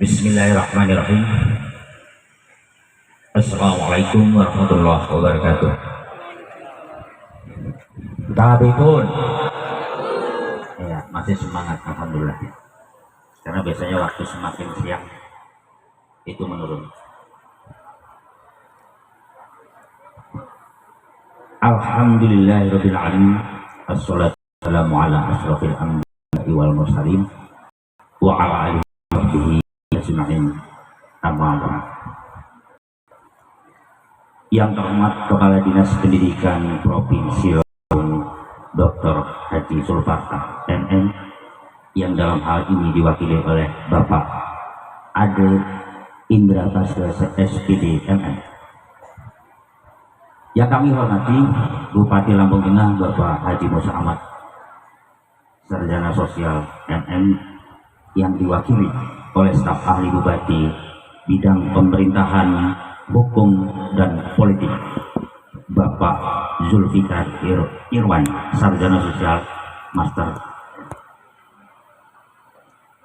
Bismillahirrahmanirrahim. Assalamualaikum warahmatullahi wabarakatuh. Tabipun. Ya, masih semangat alhamdulillah. Karena biasanya waktu semakin siang itu menurun. Alhamdulillahirabbil alamin. Wassalatu wassalamu ala asyrofil anbiya'i wal mursalin wa ala alihi wa sahbihi ajma'in. Amma ba'd. Yang terhormat Kepala Dinas Pendidikan Provinsi Lampung Dr. Haji Sulfarta MM, yang dalam hal ini diwakili oleh Bapak Ade Indra Basra SPD MM. Yang kami hormati Bupati Lampung Tengah Bapak Haji Musa Ahmad, Sarjana Sosial MM, yang diwakili oleh staf ahli Bupati bidang pemerintahan, hukum dan politik Bapak Zulfikar Irwan, Sarjana Sosial Master.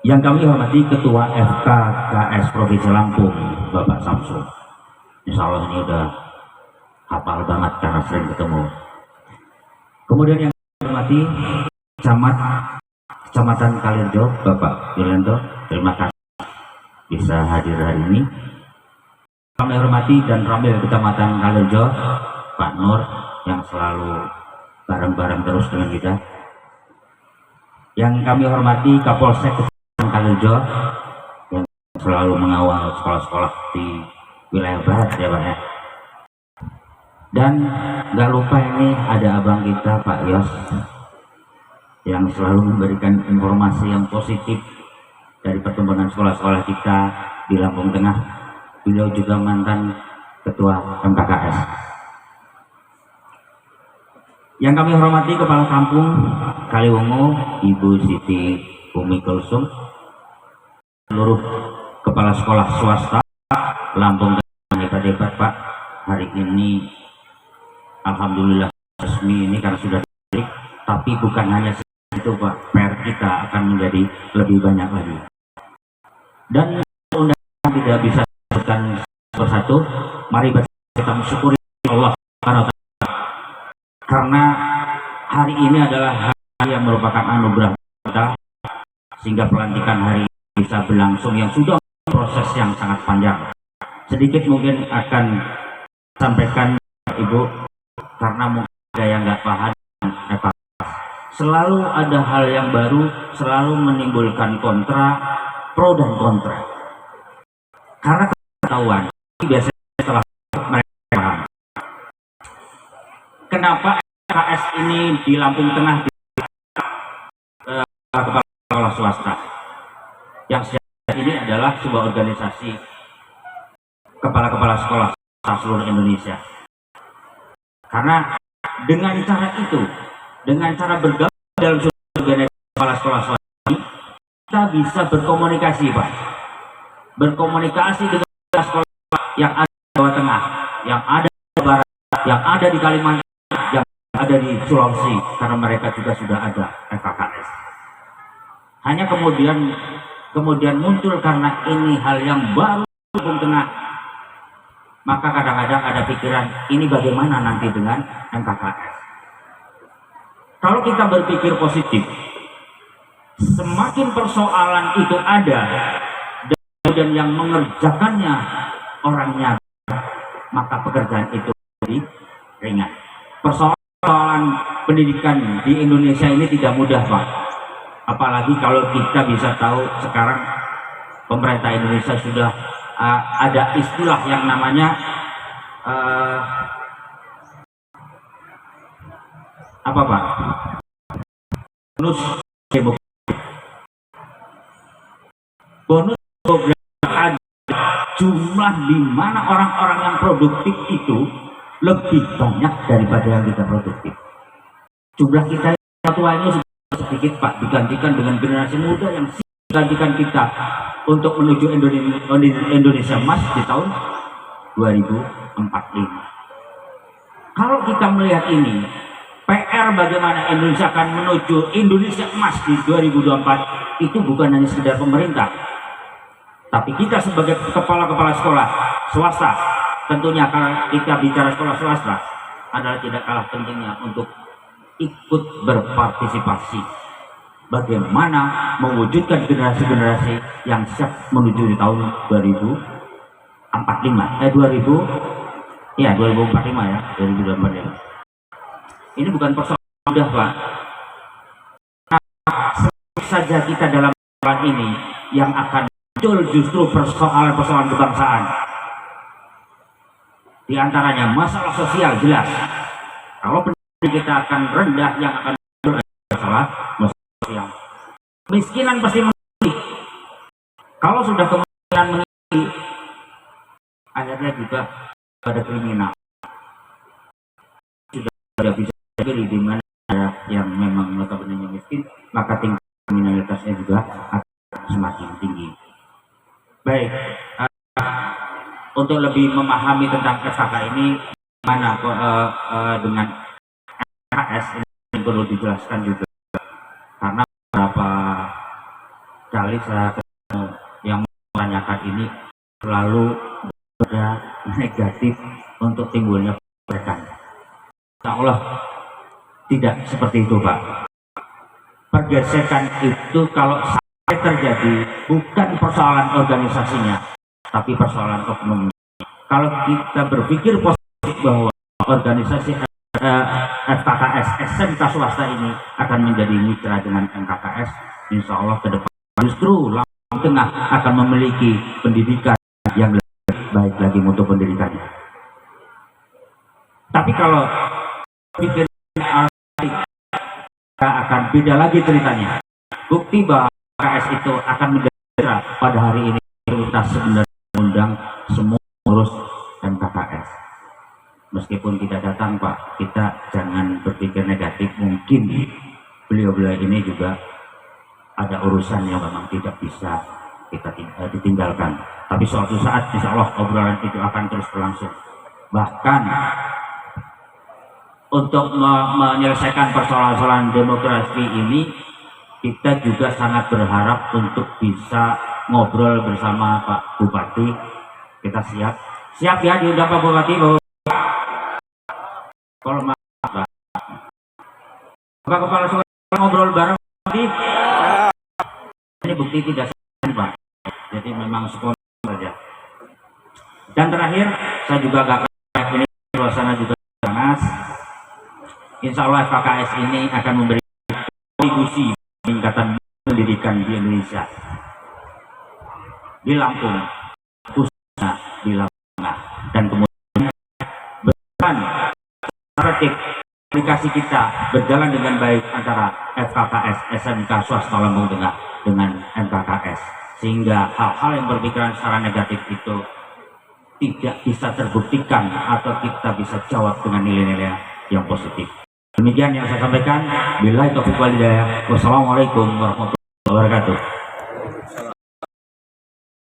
Yang kami hormati Ketua FKKS Provinsi Lampung Bapak Samsul. Insya Allah ini udah hafal banget karena sering ketemu. Kemudian yang kami hormati Kecamatan Kalirjo Bapak Yolendo, terima kasih bisa hadir hari ini. Kami hormati dan Ramil Kecamatan Kalirjo Pak Nur yang selalu bareng-bareng terus dengan kita. Yang kami hormati Kapolsek Kecamatan Kalirjo yang selalu mengawal sekolah-sekolah di wilayah barat ya Pak ya. Dan nggak lupa ini ada abang kita Pak Yos yang selalu memberikan informasi yang positif dari perkembangan sekolah-sekolah kita di Lampung Tengah. Beliau juga mantan Ketua MKKS. Yang kami hormati Kepala Kampung Kaliwungu Ibu Siti Umi Kulsum, seluruh kepala sekolah swasta Lampung Tengah, hebat-hebat Pak. Hari ini alhamdulillah resmi ini karena sudah diberi, tapi bukan hanya itu Pak, PR kita akan menjadi lebih banyak lagi. Dan undangan tidak bisa disebutkan persatu. Mari kita mensyukuri Allah karena hari ini adalah hari yang merupakan anugerah kita, sehingga pelantikan hari ini bisa berlangsung yang sudah proses yang sangat panjang. Sedikit mungkin akan sampaikan Ibu, karena mungkin ada yang nggak paham. Selalu ada hal yang baru, selalu menimbulkan kontra, pro dan kontra. Karena ketahuan biasanya setelah mereka paham. Kenapa KS ini di Lampung Tengah kepala sekolah swasta? Yang sejak ini adalah sebuah organisasi kepala-kepala sekolah seluruh Indonesia. Karena dengan cara itu, dengan cara bergabung dalam organisasi kepala sekolah swasta ini, kita bisa berkomunikasi Pak. Berkomunikasi dengan sekolah yang ada di Jawa Tengah, yang ada di Barat, yang ada di Kalimantan, yang ada di Sulawesi, karena mereka juga sudah ada FKKS. Hanya kemudian muncul karena ini hal yang baru di Lampung Tengah, maka kadang-kadang ada pikiran ini bagaimana nanti dengan MKKS. Kalau kita berpikir positif, semakin persoalan itu ada dan yang mengerjakannya orangnya, maka pekerjaan itu jadi ringan. Persoalan pendidikan di Indonesia ini tidak mudah Pak. Apalagi kalau kita bisa tahu sekarang pemerintah Indonesia sudah ada istilah yang namanya apa Pak? Bonus demografi. Bonus demografi ada jumlah di mana orang-orang yang produktif itu lebih banyak daripada yang tidak produktif. Jumlah kita yang tua ini sudah sedikit Pak, digantikan dengan generasi muda yang digantikan kita untuk menuju Indonesia Emas di tahun 2045. Kalau kita melihat ini, PR bagaimana Indonesia akan menuju Indonesia Emas di 2024 itu bukan hanya sekedar pemerintah, Tapi kita sebagai kepala-kepala sekolah swasta, tentunya kalau kita bicara sekolah swasta adalah tidak kalah pentingnya untuk ikut berpartisipasi bagaimana mewujudkan generasi-generasi yang siap menuju di tahun 2045 2045 ya 2045. Ini bukan persoalan mudah, Pak. Saja kita dalam persoalan ini yang akan muncul justru persoalan-persoalan kebangsaan. Di antaranya masalah sosial jelas. Kalau pendidikan kita akan rendah, yang akan muncul masalah sosial. Kemiskinan pasti meninggi. Kalau sudah kemiskinan meninggi, akhirnya juga pada kriminal. Sudah bisa jadi di mana yang memang notabene miskin, maka tingkat kriminalitasnya juga akan semakin tinggi. Baik, untuk lebih memahami tentang FKK ini, mana dengan FKS ini perlu dijelaskan juga, karena beberapa kali saya ketemu yang menanyakan ini selalu ada negatif untuk timbulnya pergerakan. Insya Allah tidak seperti itu, Pak. Pergesekan itu kalau sampai terjadi bukan persoalan organisasinya, tapi persoalan oknum. Kalau kita berpikir positif bahwa organisasi FKKS SMK swasta ini akan menjadi mitra dengan MKKS, insya Allah ke depan justru Lampung Tengah akan memiliki pendidikan yang lebih baik lagi untuk pendidikannya. Tapi kalau pikir akan beda lagi ceritanya. Bukti bahwa KS itu akan menjadi pada hari ini kita sebenarnya undang semua urus MKKS. Meskipun tidak datang, Pak, kita jangan berpikir negatif. Mungkin beliau-beliau ini juga ada urusan yang memang tidak bisa kita ditinggalkan. Tapi suatu saat insya Allah obrolan itu akan terus berlangsung. Bahkan untuk menyelesaikan persoalan-persoalan demokrasi ini, kita juga sangat berharap untuk bisa ngobrol bersama Pak Bupati. Kita siap ya diundang Pak Bupati, kalau Pak Kepala Sekolah ngobrol bareng Bupati. Ini bukti tidak sah, Pak. Jadi memang spontan saja. Dan terakhir, saya juga agak ini suasana juga panas. Insya Allah FKKS ini akan memberi kontribusi peningkatan pendidikan di Indonesia, di Lampung, khususnya di Lampung, dan kemudian berjalan strategi komunikasi kita berjalan dengan baik antara FKKS SMK swasta Lampung Tengah dengan MKKS, sehingga hal-hal yang berpikiran secara negatif itu tidak bisa terbuktikan atau kita bisa jawab dengan nilai-nilai yang positif. Demikian yang saya sampaikan. Billahi taufiq wal hidayah. Wassalamualaikum warahmatullahi wabarakatuh.